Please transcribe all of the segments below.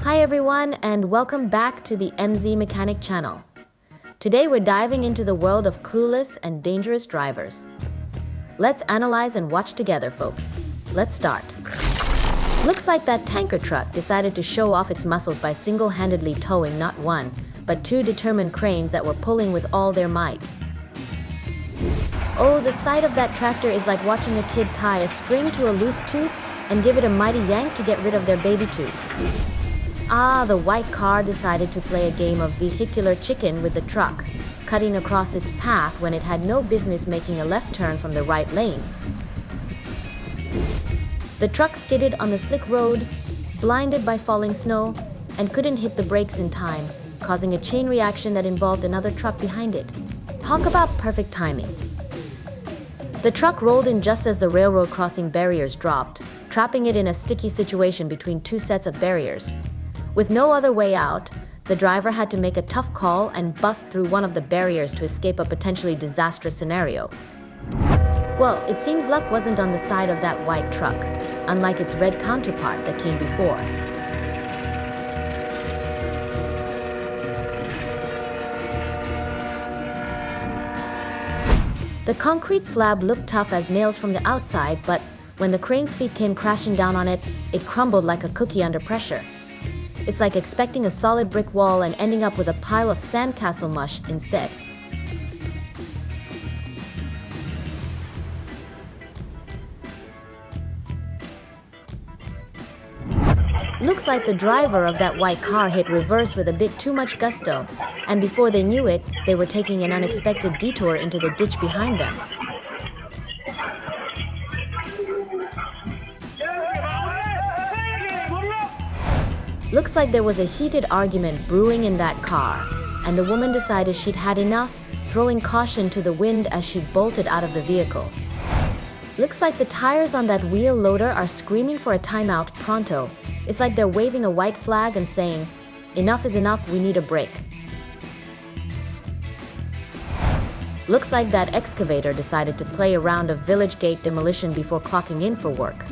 Hi everyone, and welcome back to the MZ Mechanic channel. Today we're diving into the world of clueless and dangerous drivers. Let's analyze and watch together, folks. Let's start. Looks like that tanker truck decided to show off its muscles by single-handedly towing not one, but two determined cranes that were pulling with all their might. Oh, the sight of that tractor is like watching a kid tie a string to a loose tooth and give it a mighty yank to get rid of their baby tooth. Ah, the white car decided to play a game of vehicular chicken with the truck, cutting across its path when it had no business making a left turn from the right lane. The truck skidded on the slick road, blinded by falling snow, and couldn't hit the brakes in time, causing a chain reaction that involved another truck behind it. Talk about perfect timing. The truck rolled in just as the railroad crossing barriers dropped, trapping it in a sticky situation between two sets of barriers. With no other way out, the driver had to make a tough call and bust through one of the barriers to escape a potentially disastrous scenario. Well, it seems luck wasn't on the side of that white truck, unlike its red counterpart that came before. The concrete slab looked tough as nails from the outside, but when the crane's feet came crashing down on it, it crumbled like a cookie under pressure. It's like expecting a solid brick wall and ending up with a pile of sandcastle mush instead. Looks like the driver of that white car hit reverse with a bit too much gusto, and before they knew it, they were taking an unexpected detour into the ditch behind them. Looks like there was a heated argument brewing in that car, and the woman decided she'd had enough, throwing caution to the wind as she bolted out of the vehicle. Looks like the tires on that wheel loader are screaming for a timeout pronto. It's like they're waving a white flag and saying, "Enough is enough, we need a break." Looks like that excavator decided to play a round of village gate demolition before clocking in for work.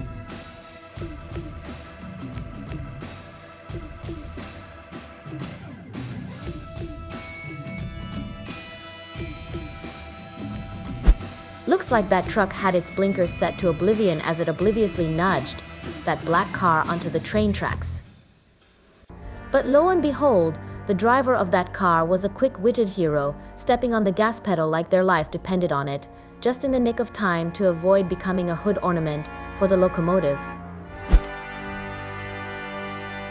Looks like that truck had its blinkers set to oblivion as it obliviously nudged that black car onto the train tracks. But lo and behold, the driver of that car was a quick-witted hero, stepping on the gas pedal like their life depended on it, just in the nick of time to avoid becoming a hood ornament for the locomotive.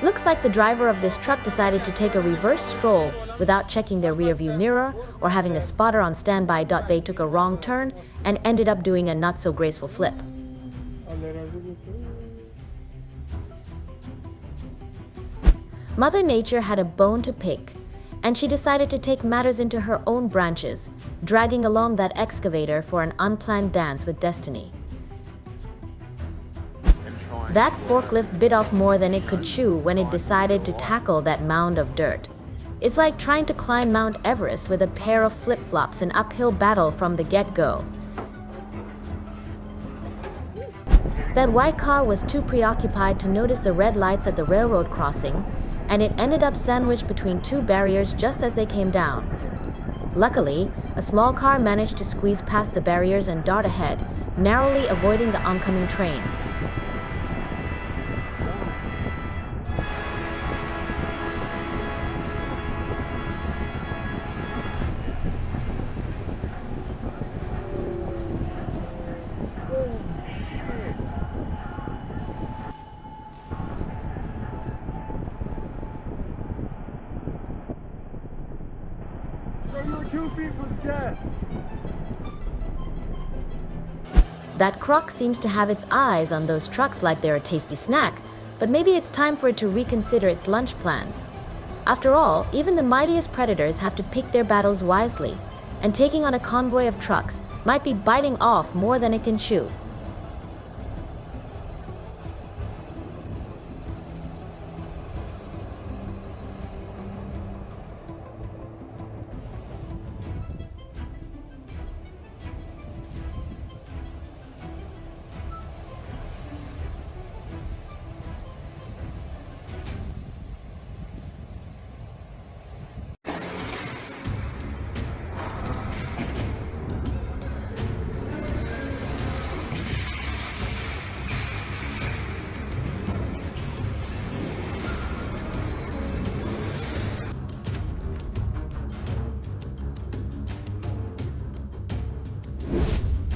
Looks like the driver of this truck decided to take a reverse stroll without checking their rearview mirror or having a spotter on standby. They took a wrong turn and ended up doing a not-so-graceful flip. Mother Nature had a bone to pick, and she decided to take matters into her own branches, dragging along that excavator for an unplanned dance with destiny. That forklift bit off more than it could chew when it decided to tackle that mound of dirt. It's like trying to climb Mount Everest with a pair of flip-flops, an uphill battle from the get-go. That white car was too preoccupied to notice the red lights at the railroad crossing, and it ended up sandwiched between two barriers just as they came down. Luckily, a small car managed to squeeze past the barriers and dart ahead, narrowly avoiding the oncoming train. That croc seems to have its eyes on those trucks like they're a tasty snack, but maybe it's time for it to reconsider its lunch plans. After all, even the mightiest predators have to pick their battles wisely, and taking on a convoy of trucks might be biting off more than it can chew.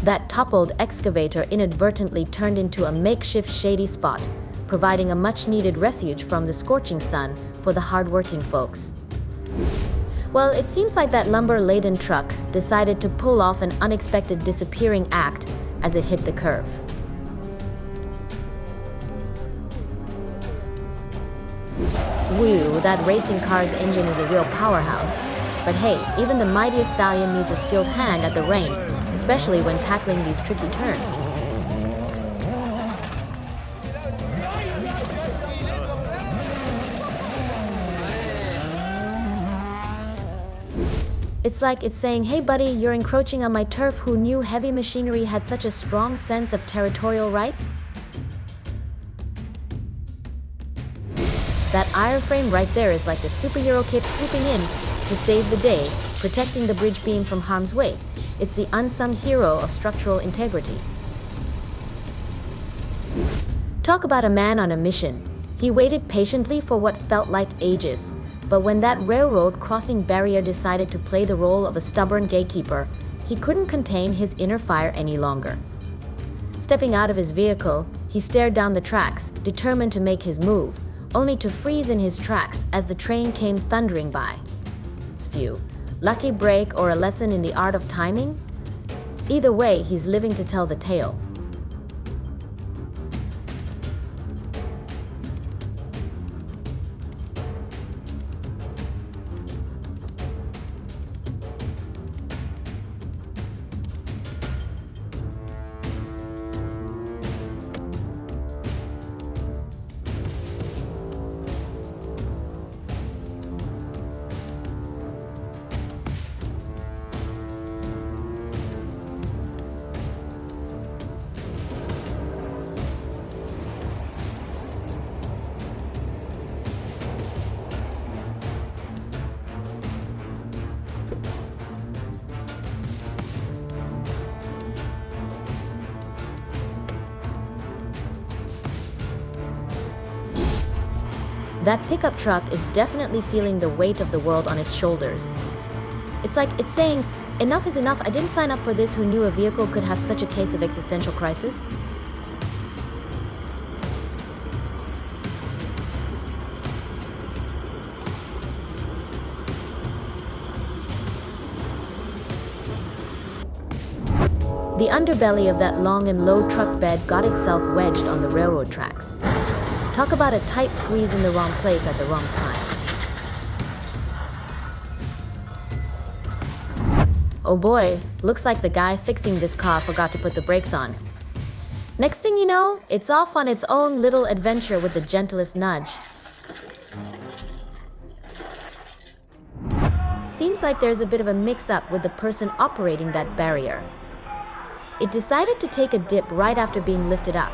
that toppled excavator inadvertently turned into a makeshift shady spot, providing a much-needed refuge from the scorching sun for the hard-working folks. Well, it seems like that lumber-laden truck decided to pull off an unexpected disappearing act as it hit the curve. Woo, that racing car's engine is a real powerhouse. But hey, even the mightiest stallion needs a skilled hand at the reins, especially when tackling these tricky turns. It's like it's saying, hey buddy, you're encroaching on my turf. Who knew heavy machinery had such a strong sense of territorial rights? That wireframe right there is like the superhero cape swooping in to save the day, protecting the bridge beam from harm's way. It's the unsung hero of structural integrity. Talk about a man on a mission. He waited patiently for what felt like ages, but when that railroad crossing barrier decided to play the role of a stubborn gatekeeper, he couldn't contain his inner fire any longer. Stepping out of his vehicle, he stared down the tracks, determined to make his move, only to freeze in his tracks as the train came thundering by. View. Lucky break or a lesson in the art of timing? Either way, he's living to tell the tale. That pickup truck is definitely feeling the weight of the world on its shoulders. It's like it's saying, enough is enough, I didn't sign up for this. Who knew a vehicle could have such a case of existential crisis? The underbelly of that long and low truck bed got itself wedged on the railroad tracks. Talk about a tight squeeze in the wrong place at the wrong time. Oh boy, looks like the guy fixing this car forgot to put the brakes on. Next thing you know, it's off on its own little adventure with the gentlest nudge. Seems like there's a bit of a mix-up with the person operating that barrier. It decided to take a dip right after being lifted up.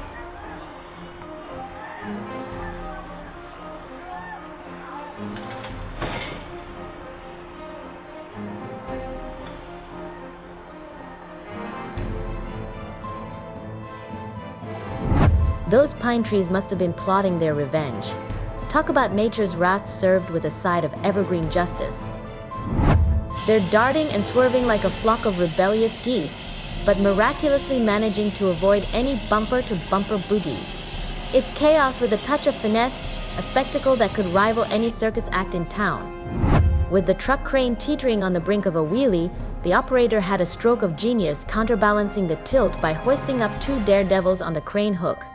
Those pine trees must have been plotting their revenge. Talk about nature's wrath served with a side of evergreen justice. They're darting and swerving like a flock of rebellious geese, but miraculously managing to avoid any bumper-to-bumper boogies. It's chaos with a touch of finesse, a spectacle that could rival any circus act in town. With the truck crane teetering on the brink of a wheelie, the operator had a stroke of genius counterbalancing the tilt by hoisting up two daredevils on the crane hook.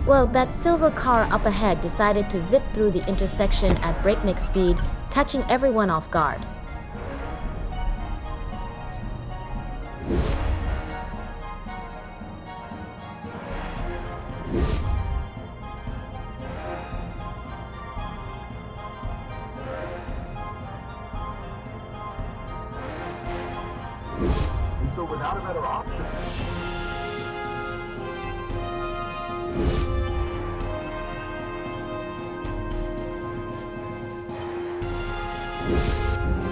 Well, that silver car up ahead decided to zip through the intersection at breakneck speed, catching everyone off guard. And so without a better option,